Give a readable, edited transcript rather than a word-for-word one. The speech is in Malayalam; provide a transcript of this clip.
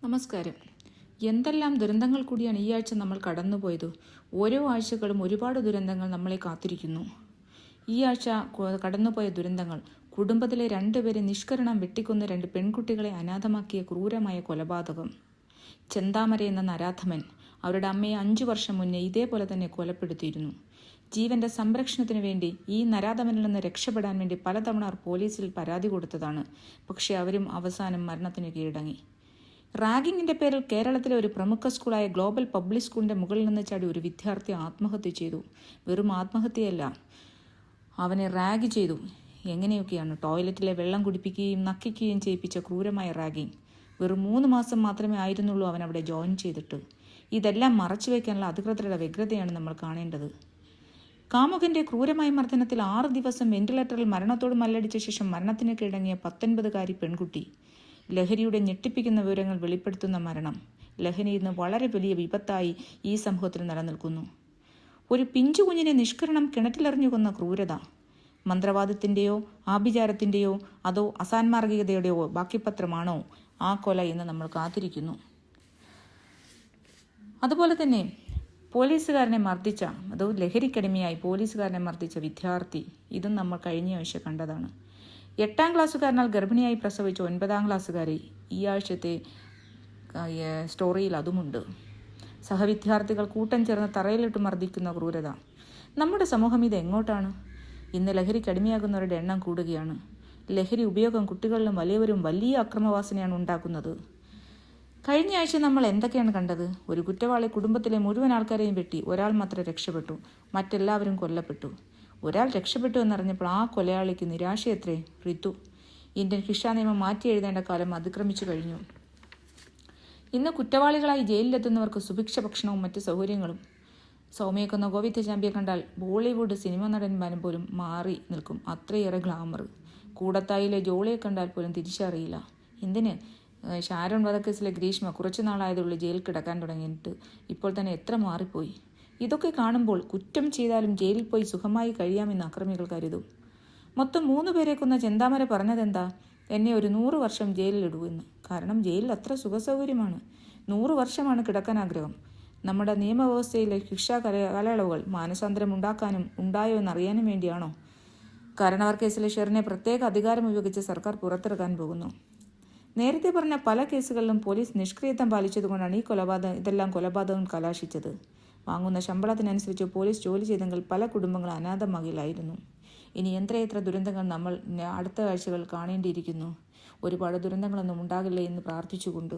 നമസ്കാരം. എന്തെല്ലാം ദുരന്തങ്ങൾ കൂടിയാണ് ഈ ആഴ്ച നമ്മൾ കടന്നുപോയത്. ഓരോ ആഴ്ചകളും ഒരുപാട് ദുരന്തങ്ങൾ നമ്മളെ കാത്തിരിക്കുന്നു. ഈ ആഴ്ച കടന്നുപോയ ദുരന്തങ്ങൾ: കുടുംബത്തിലെ 2 പേരെ നിഷ്കരണം വെട്ടിക്കൊന്ന് 2 പെൺകുട്ടികളെ അനാഥമാക്കിയ ക്രൂരമായ കൊലപാതകം. ചെന്താമര എന്ന നരാധമൻ അവരുടെ അമ്മയെ 5 വർഷം മുന്നേ ഇതേപോലെ തന്നെ കൊലപ്പെടുത്തിയിരുന്നു. ജീവന്റെ സംരക്ഷണത്തിനു വേണ്ടി ഈ നരാധമനിൽ നിന്ന് രക്ഷപ്പെടാൻ വേണ്ടി പലതവണ പോലീസിൽ പരാതി കൊടുത്തതാണ്. പക്ഷേ അവരും അവസാനം മരണത്തിന് കീഴടങ്ങി. റാഗിങ്ങിന്റെ പേരിൽ കേരളത്തിലെ ഒരു പ്രമുഖ സ്കൂളായ ഗ്ലോബൽ പബ്ലിക് സ്കൂളിന്റെ മുകളിൽ നിന്ന് ചാടി ഒരു വിദ്യാർത്ഥി ആത്മഹത്യ ചെയ്തു. വെറും ആത്മഹത്യയല്ല, അവനെ റാഗ് ചെയ്തു. എങ്ങനെയൊക്കെയാണ്? ടോയ്ലറ്റിലെ വെള്ളം കുടിപ്പിക്കുകയും നക്കിക്കുകയും ചെയ്യിപ്പിച്ച ക്രൂരമായ റാഗിങ്. വെറും 3 മാസം മാത്രമേ ആയിരുന്നുള്ളൂ അവൻ അവിടെ ജോയിൻ ചെയ്തിട്ട്. ഇതെല്ലാം മറച്ചുവെക്കാനുള്ള അധികൃതരുടെ വ്യഗ്രതയാണ് നമ്മൾ കാണേണ്ടത്. കാമുകന്റെ ക്രൂരമായ മർദ്ദനത്തിൽ 6 ദിവസം വെന്റിലേറ്ററിൽ മരണത്തോട് മല്ലടിച്ച ശേഷം മരണത്തിന് കീഴടങ്ങിയ 19കാരി പെൺകുട്ടി. ലഹരിയുടെ ഞെട്ടിപ്പിക്കുന്ന വിവരങ്ങൾ വെളിപ്പെടുത്തുന്ന മരണം. ലഹരി ഇന്ന് വളരെ വലിയ വിപത്തായി ഈ സമൂഹത്തിൽ നിലനിൽക്കുന്നു. ഒരു പിഞ്ചു കുഞ്ഞിനെ നിഷ്കരണം കിണറ്റിലെറിഞ്ഞു കൊന്ന ക്രൂരത. മന്ത്രവാദത്തിൻ്റെയോ ആഭിചാരത്തിൻ്റെയോ അതോ അസാൻമാർഗികതയുടെയോ ബാക്കിപത്രമാണോ ആ കൊല എന്ന് നമ്മൾ കാത്തിരിക്കുന്നു. അതുപോലെ തന്നെ പോലീസുകാരനെ മർദ്ദിച്ച, അതോ ലഹരിക്കടിമയായി പോലീസുകാരനെ മർദ്ദിച്ച വിദ്യാർത്ഥി, ഇതും നമ്മൾ കഴിഞ്ഞ ആഴ്ച കണ്ടതാണ്. 8ാം ക്ലാസ്സുകാരനാൽ ഗർഭിണിയായി പ്രസവിച്ച 9ാം ക്ലാസ്സുകാരി. ഈ ആഴ്ചത്തെ സ്റ്റോറിയിൽ അതുമുണ്ട്. സഹവിദ്യാർത്ഥികൾ കൂട്ടം ചേർന്ന് തറയിലിട്ട് മർദ്ദിക്കുന്ന ക്രൂരത. നമ്മുടെ സമൂഹം ഇത് എങ്ങോട്ടാണ്? ഇന്ന് ലഹരിക്കടിമയാകുന്നവരുടെ എണ്ണം കൂടുകയാണ്. ലഹരി ഉപയോഗം കുട്ടികളിലും വലിയവരും വലിയ അക്രമവാസനയാണ് ഉണ്ടാക്കുന്നത്. കഴിഞ്ഞ ആഴ്ച നമ്മൾ എന്തൊക്കെയാണ് കണ്ടത്? ഒരു കുറ്റവാളി കുടുംബത്തിലെ മുഴുവൻ ആൾക്കാരെയും വെട്ടി. ഒരാൾ മാത്രം രക്ഷപ്പെട്ടു, മറ്റെല്ലാവരും കൊല്ലപ്പെട്ടു. ഒരാൾ രക്ഷപ്പെട്ടു എന്നറിഞ്ഞപ്പോൾ ആ കൊലയാളിക്ക് നിരാശയത്രേ. ഋതു. ഇന്ത്യൻ ശിക്ഷാ നിയമം മാറ്റി എഴുതേണ്ട കാലം അതിക്രമിച്ചു കഴിഞ്ഞു. ഇന്ന് കുറ്റവാളികളായി ജയിലിലെത്തുന്നവർക്ക് സുഭിക്ഷ ഭക്ഷണവും മറ്റ് സൗകര്യങ്ങളും. സൗമ്യക്കൊന്ന ഗോവിന്ദചാമ്പിയെ കണ്ടാൽ ബോളിവുഡ് സിനിമ നടന്മാരും പോലും മാറി നിൽക്കും. അത്രയേറെ ഗ്ലാമർ. കൂടത്തായിലെ ജോളിയെ കണ്ടാൽ പോലും തിരിച്ചറിയില്ല. എന്തിന്? ഷാരോൺ വധക്കേസിലെ ഗ്രീഷ്മ കുറച്ചു നാളായതുള്ളൂ ജയിലിൽ കിടക്കാൻ തുടങ്ങിയിട്ട്. ഇപ്പോൾ തന്നെ എത്ര മാറിപ്പോയി. ഇതൊക്കെ കാണുമ്പോൾ കുറ്റം ചെയ്താലും ജയിലിൽ പോയി സുഖമായി കഴിയാമെന്ന് അക്രമികൾ കരുതും. മൊത്തം 3 പേരെ കൊന്ന ചെന്താമര പറഞ്ഞതെന്താ? എന്നെ ഒരു 100 വർഷം ജയിലിലിടൂ എന്ന്. കാരണം ജയിലിൽ അത്ര സുഖസൗകര്യമാണ്. 100 വർഷമാണ് കിടക്കാൻ ആഗ്രഹം. നമ്മുടെ നിയമവ്യവസ്ഥയിലെ ശിക്ഷാ കാലയളവുകൾ മാനസാന്തരം ഉണ്ടാക്കാനും ഉണ്ടായോ എന്നറിയാനും വേണ്ടിയാണോ? കാരണവർ കേസിലെ ഷെറിനെ പ്രത്യേക അധികാരം ഉപയോഗിച്ച് സർക്കാർ പുറത്തിറക്കാൻ പോകുന്നു. നേരത്തെ പറഞ്ഞ പല കേസുകളിലും പോലീസ് നിഷ്ക്രിയത്വം പാലിച്ചതുകൊണ്ടാണ് ഇതെല്ലാം കൊലപാതകം കലാശിച്ചത്. വാങ്ങുന്ന ശമ്പളത്തിനനുസരിച്ച് പോലീസ് ജോലി ചെയ്തെങ്കിൽ പല കുടുംബങ്ങളും അനാഥമാകില്ലായിരുന്നു. ഇനി എത്രയെത്ര ദുരന്തങ്ങൾ നമ്മൾ അടുത്ത ആഴ്ചകൾ കാണേണ്ടിയിരിക്കുന്നു. ഒരുപാട് ദുരന്തങ്ങളൊന്നും ഉണ്ടാകില്ല എന്ന് പ്രാർത്ഥിച്ചുകൊണ്ട്